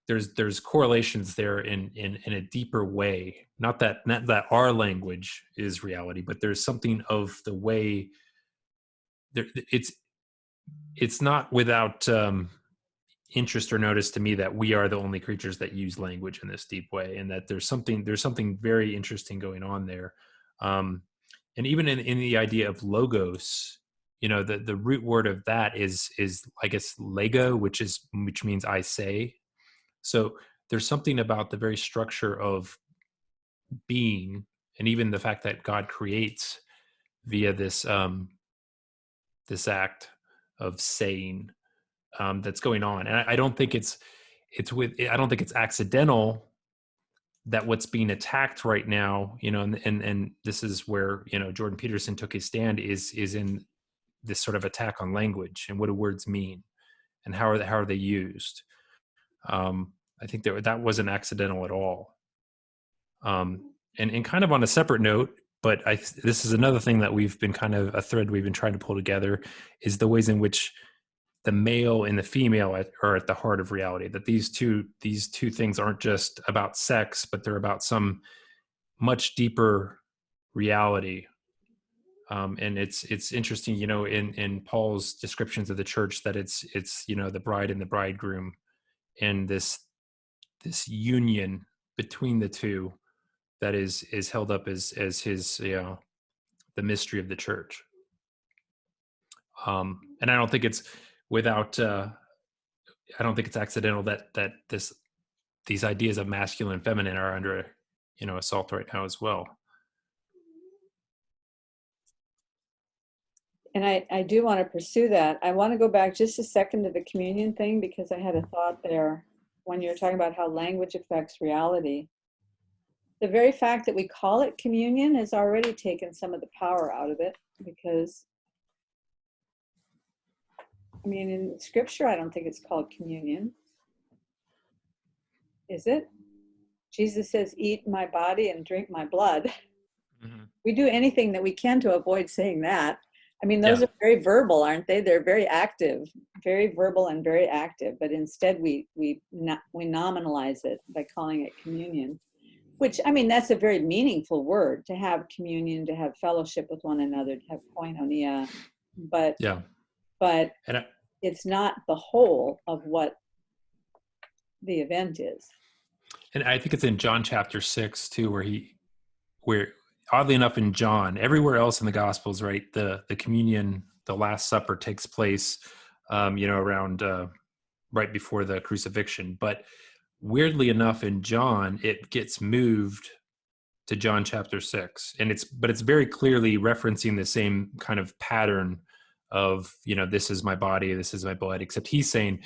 there's correlations there in a deeper way. Not that our language is reality, but there's something of the way there, it's not without interest or notice to me that we are the only creatures that use language in this deep way, and that there's something very interesting going on there. And even in the idea of logos, the root word of that is I guess lego, which means I say. So there's something about the very structure of being, and even the fact that God creates via this act of saying, that's going on. And I don't think I don't think it's accidental that what's being attacked right now, and this is where Jordan Peterson took his stand, is in this sort of attack on language and what do words mean and how are they used. I think that wasn't accidental at all. And kind of on a separate note, but this is another thing that we've been kind of a thread we've been trying to pull together, is the ways in which the male and the female are at the heart of reality. That these two things aren't just about sex, but they're about some much deeper reality. And it's interesting, in Paul's descriptions of the church, that it's the bride and the bridegroom, and this union between the two that is held up as his, the mystery of the church. And I don't think it's without, I don't think it's accidental that these ideas of masculine and feminine are under, assault right now as well. And I do want to pursue that. I want to go back just a second to the communion thing, because I had a thought there when you're talking about how language affects reality. The very fact that we call it communion has already taken some of the power out of it, because, I mean, in Scripture, I don't think it's called communion. Is it? Jesus says, eat my body and drink my blood. Mm-hmm. We do anything that we can to avoid saying that. I mean, those are very verbal, aren't they? They're very active, very verbal and very active. But instead, we nominalize it by calling it communion, which, I mean, that's a very meaningful word, to have communion, to have fellowship with one another, to have koinonia. But it's not the whole of what the event is. And I think it's in John chapter 6 too, where oddly enough in John, everywhere else in the Gospels, right, the communion, the Last Supper takes place, around right before the crucifixion. But weirdly enough, in John, it gets moved to John chapter 6, and it's very clearly referencing the same kind of pattern of, this is my body, this is my blood, except he's saying,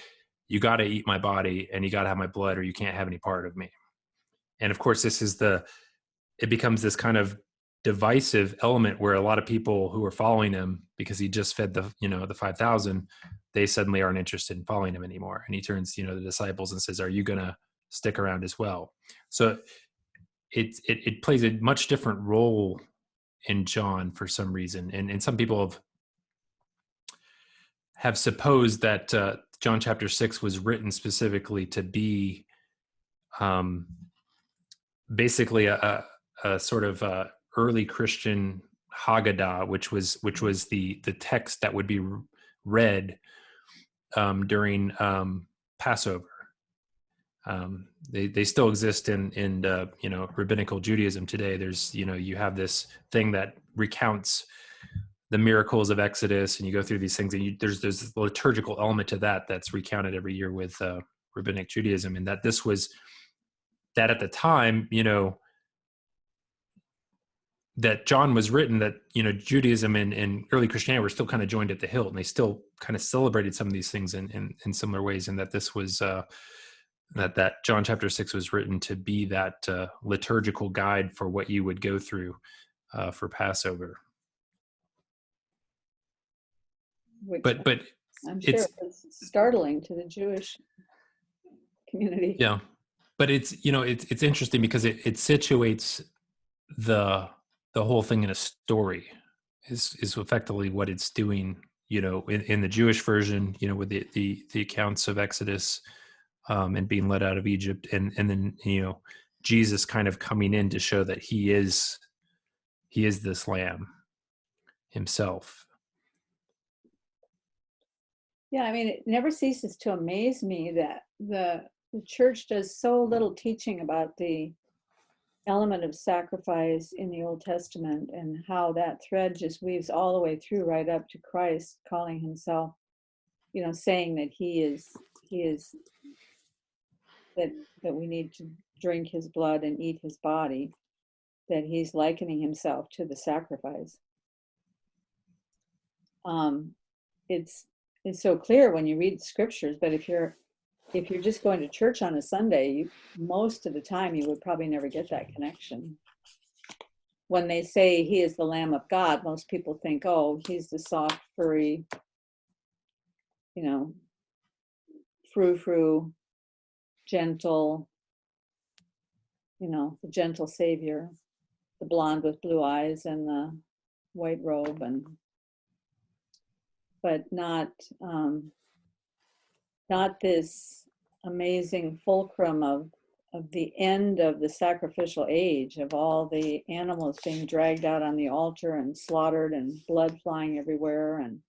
you got to eat my body and you got to have my blood, or you can't have any part of me. And of course, it becomes this kind of divisive element where a lot of people who are following him, because he just fed the 5,000, they suddenly aren't interested in following him anymore. And he turns, the disciples and says, are you going to stick around as well? So it plays a much different role in John for some reason. And some people have supposed that John chapter 6 was written specifically to be basically a sort of early Christian Haggadah, which was the text that would be read during Passover. They still exist in rabbinical Judaism today. There's you have this thing that recounts the miracles of Exodus, and you go through these things, and there's this liturgical element to that's recounted every year with rabbinic Judaism, and that at the time, that John was written, that Judaism and early Christianity were still kind of joined at the hilt, and they still kind of celebrated some of these things in similar ways, and that this was that John chapter 6 was written to be that liturgical guide for what you would go through for Passover. But I'm sure it's startling to the Jewish community. Yeah, but it's it's interesting because it situates the whole thing in a story is effectively what it's doing. In the Jewish version, with the accounts of Exodus and being led out of Egypt, and then Jesus kind of coming in to show that he is this lamb himself. Yeah, I mean, it never ceases to amaze me that the church does so little teaching about the element of sacrifice in the Old Testament, and how that thread just weaves all the way through right up to Christ calling himself, saying that he is that we need to drink his blood and eat his body, that he's likening himself to the sacrifice. It's so clear when you read the scriptures, but if you're just going to church on a Sunday, most of the time you would probably never get that connection. when they say he is the Lamb of God, most people think, oh, he's the soft, furry, you know, frou-frou, gentle, the gentle savior, the blonde with blue eyes and the white robe, but not this amazing fulcrum of the end of the sacrificial age, of all the animals being dragged out on the altar and slaughtered and blood flying everywhere. And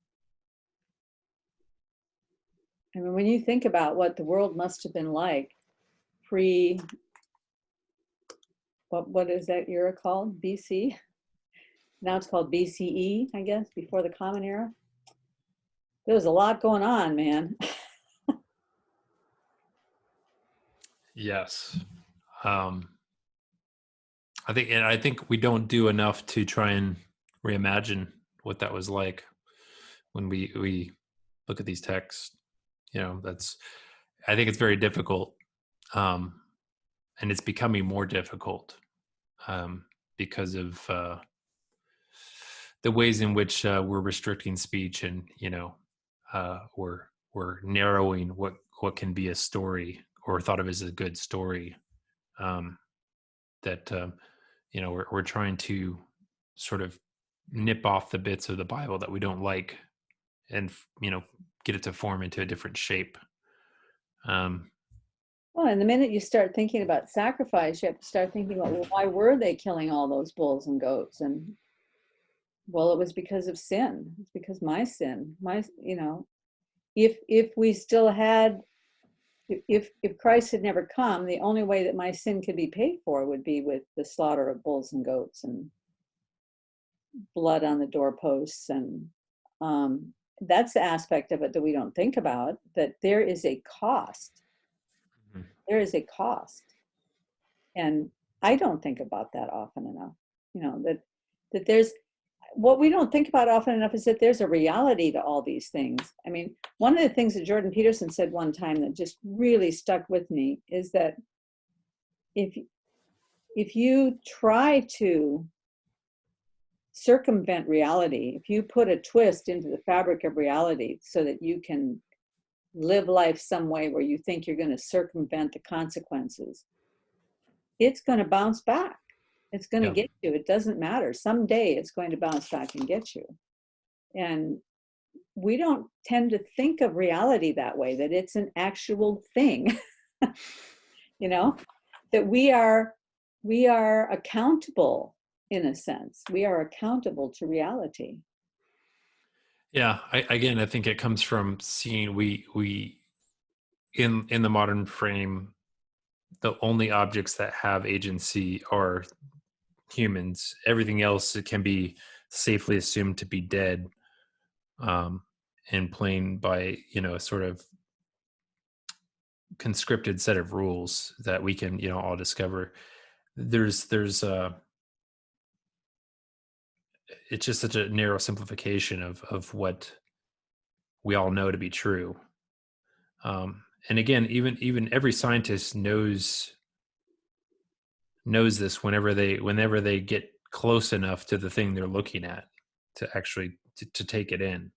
I mean, when you think about what the world must have been like pre, what is that era called? BC? Now it's called BCE, I guess, before the Common Era. There was a lot going on, man. Yes. I think we don't do enough to try and reimagine what that was like when we look at these texts. I think it's very difficult, and it's becoming more difficult because of the ways in which we're restricting speech, and we're narrowing what can be a story or thought of as a good story. That we're trying to sort of nip off the bits of the Bible that we don't like, and get it to form into a different shape. Well, and the minute you start thinking about sacrifice, you have to start thinking about, well, why were they killing all those bulls and goats? And well, it was because of sin. It's because my sin. If we still had, if Christ had never come, the only way that my sin could be paid for would be with the slaughter of bulls and goats and blood on the doorposts. And that's the aspect of it that we don't think about, that there is a cost. Mm-hmm. There is a cost. And I don't think about that often enough. That there's, what we don't think about often enough is that there's a reality to all these things. I mean, one of the things that Jordan Peterson said one time that just really stuck with me is that if you try to circumvent reality, if you put a twist into the fabric of reality so that you can live life some way where you think you're going to circumvent the consequences, it's going to bounce back. It's going to get you. It doesn't matter. Someday it's going to bounce back and get you. And we don't tend to think of reality that way, that it's an actual thing, that we are accountable in a sense. We are accountable to reality. Yeah. I think it comes from seeing we in the modern frame, the only objects that have agency are humans. Everything else, it can be safely assumed to be dead, and playing by a sort of conscripted set of rules that we can all discover. There's it's just such a narrow simplification of what we all know to be true. And again, even every scientist knows this whenever they get close enough to the thing they're looking at to actually to take it in.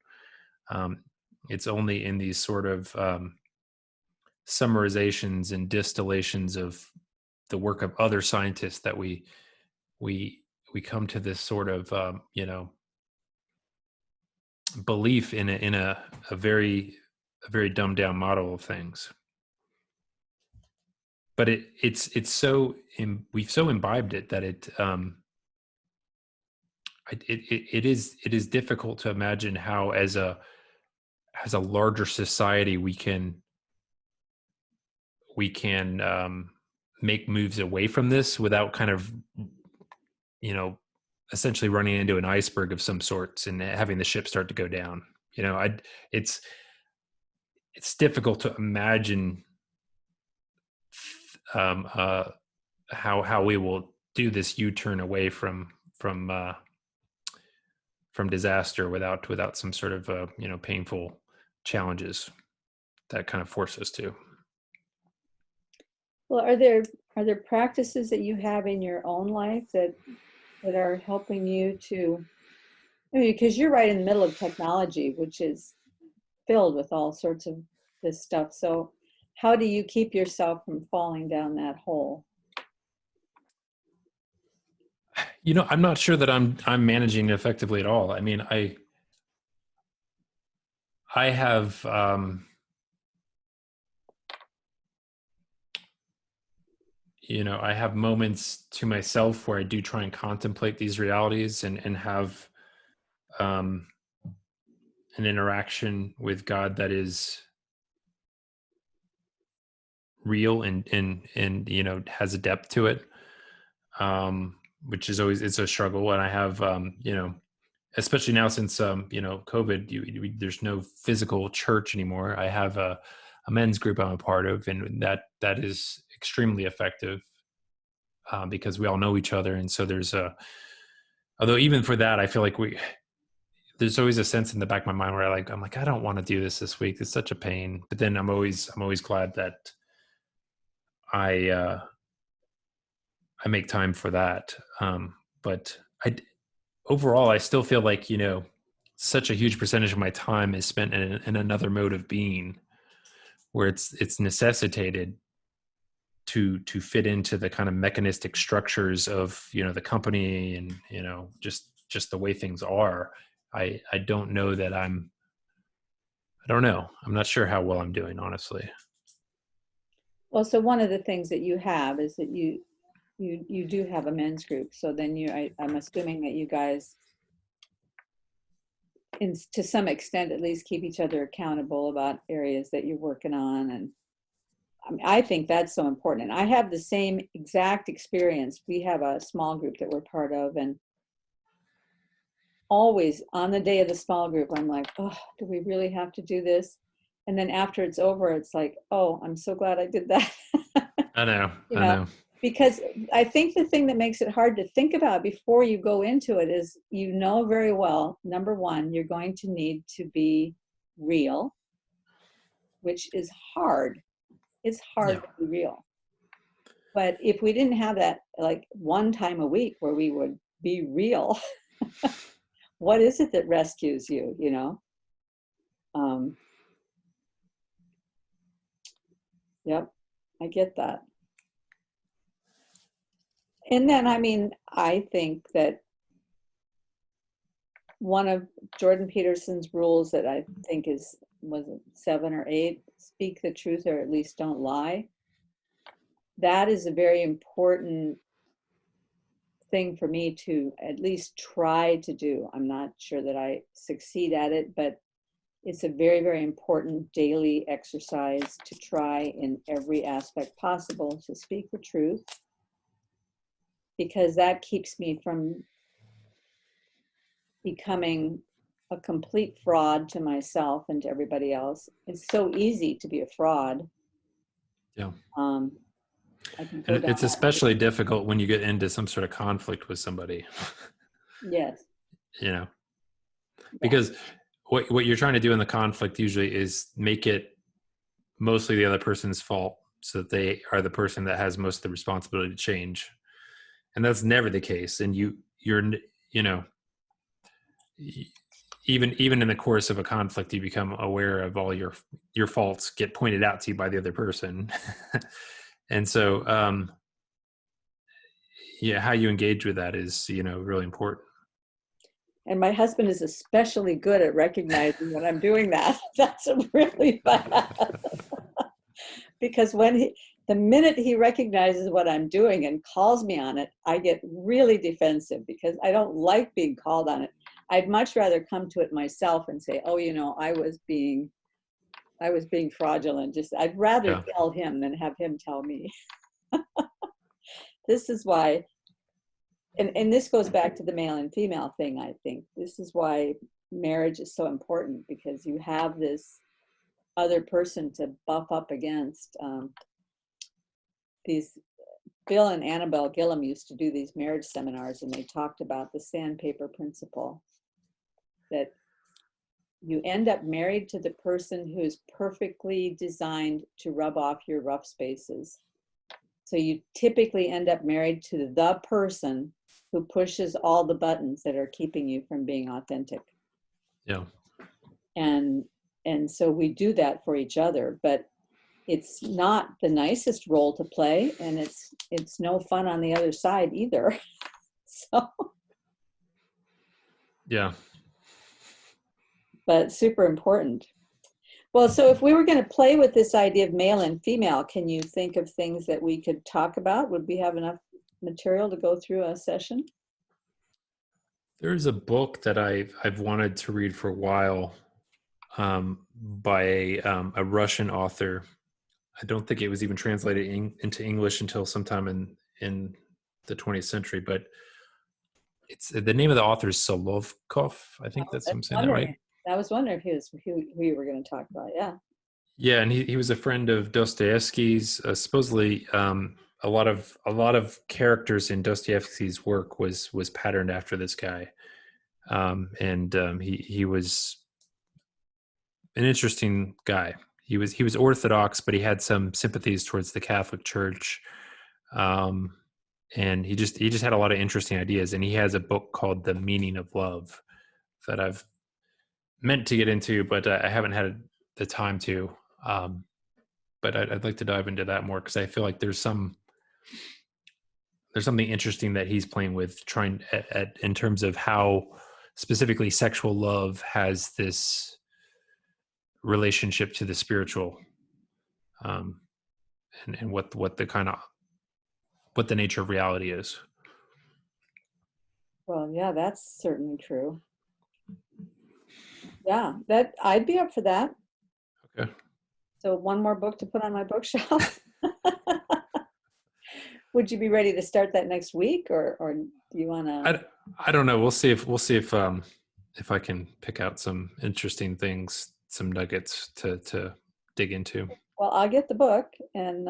It's only in these sort of summarizations and distillations of the work of other scientists that we come to this sort of belief in a very dumbed down model of things. But it's so we've so imbibed it that it is difficult to imagine how as a larger society we can make moves away from this without kind of essentially running into an iceberg of some sorts and having the ship start to go down. It's difficult to imagine how we will do this U-turn away from disaster without some sort of painful challenges that kind of force us to. Well, are there practices that you have in your own life that that are helping you to, I mean, because you're right in the middle of technology, which is filled with all sorts of this stuff. So how do you keep yourself from falling down that hole? I'm not sure that I'm managing it effectively at all. I mean, I have I have moments to myself where I do try and contemplate these realities and have um, an interaction with God that is real and has a depth to it, which is always, it's a struggle. And I have especially now since COVID, there's no physical church anymore. I have a men's group I'm a part of, and that is extremely effective because we all know each other. And so although even for that, I feel like there's always a sense in the back of my mind where I'm like, I don't want to do this week. It's such a pain. But then I'm always glad that I make time for that. But overall, I still feel like, such a huge percentage of my time is spent in another mode of being, where it's necessitated to fit into the kind of mechanistic structures of the company and just the way things are. I don't know that I don't know. I'm not sure how well I'm doing, honestly. Well, so one of the things that you have is that you do have a men's group. So then I'm assuming that you guys, to some extent at least, keep each other accountable about areas that you're working on. And I mean, I think that's so important. And I have the same exact experience. We have a small group that we're part of, and always on the day of the small group, I'm like, oh, do we really have to do this? And then after it's over, it's like, oh, I'm so glad I did that. I know. You I know, know. because I think the thing that makes it hard to think about before you go into it is, very well, number one, you're going to need to be real, which is hard. It's hard Yeah. to be real. But if we didn't have that, like, one time a week where we would be real, what is it that rescues you, Yep, I get that. And then, I mean, I think that one of Jordan Peterson's rules that I think was it 7 or 8, speak the truth or at least don't lie. That is a very important thing for me to at least try to do. I'm not sure that I succeed at it, but it's a very, very important daily exercise to try in every aspect possible to speak the truth, because that keeps me from becoming a complete fraud to myself and to everybody else. It's so easy to be a fraud. Yeah. Um, I can go And down it's that road. especially difficult when you get into some sort of conflict with somebody, Yes. you know, Yeah. because what you're trying to do in the conflict usually is make it mostly the other person's fault, so that they are the person that has most of the responsibility to change. And that's never the case. And you're, you know, even in the course of a conflict, you become aware of all your faults get pointed out to you by the other person. And so, yeah, how you engage with that is, really important. And my husband is especially good at recognizing when I'm doing that. That's really bad. Because the minute he recognizes what I'm doing and calls me on it, I get really defensive because I don't like being called on it. I'd much rather come to it myself and say, oh, I was being fraudulent. I'd rather Yeah. tell him than have him tell me. This is why, and this goes back to the male and female thing, I think. This is why marriage is so important, because you have this other person to buff up against. These Bill and Annabelle Gillum used to do these marriage seminars, and they talked about the sandpaper principle, that you end up married to the person who is perfectly designed to rub off your rough spaces. So you typically end up married to the person who pushes all the buttons that are keeping you from being authentic. Yeah. And so we do that for each other, but it's not the nicest role to play, and it's no fun on the other side either. So, Yeah. but super important. Well, so if we were going to play with this idea of male and female, can you think of things that we could talk about? Would we have enough material to go through a session? There's a book that I've wanted to read for a while, by a Russian author. I don't think it was even translated into English until sometime in the 20th century, but it's the name of the author is Solovkov. I think that's, I'm saying that right. I was wondering if he was who you were going to talk about. Yeah. Yeah, and he was a friend of Dostoevsky's. Supposedly, a lot of characters in Dostoevsky's work was patterned after this guy, and he was an interesting guy. He was Orthodox, but he had some sympathies towards the Catholic Church, and he just had a lot of interesting ideas. And he has a book called The Meaning of Love that I've meant to get into, but I haven't had the time to. But I'd like to dive into that more, because I feel like there's something interesting that he's playing with, trying in terms of how specifically sexual love has this relationship to the spiritual, and what the nature of reality is. Well, yeah, that's certainly true. Yeah, that I'd be up for that. Okay. So one more book to put on my bookshelf. Would you be ready to start that next week, or do you want to? I don't know. We'll see if I can pick out some interesting things, some nuggets to dig into. Well, I'll get the book and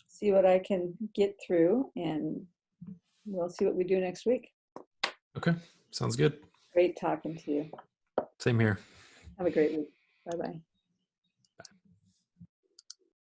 see what I can get through, and we'll see what we do next week. Okay, sounds good. Great talking to you. Same here. Have a great week. Bye-bye.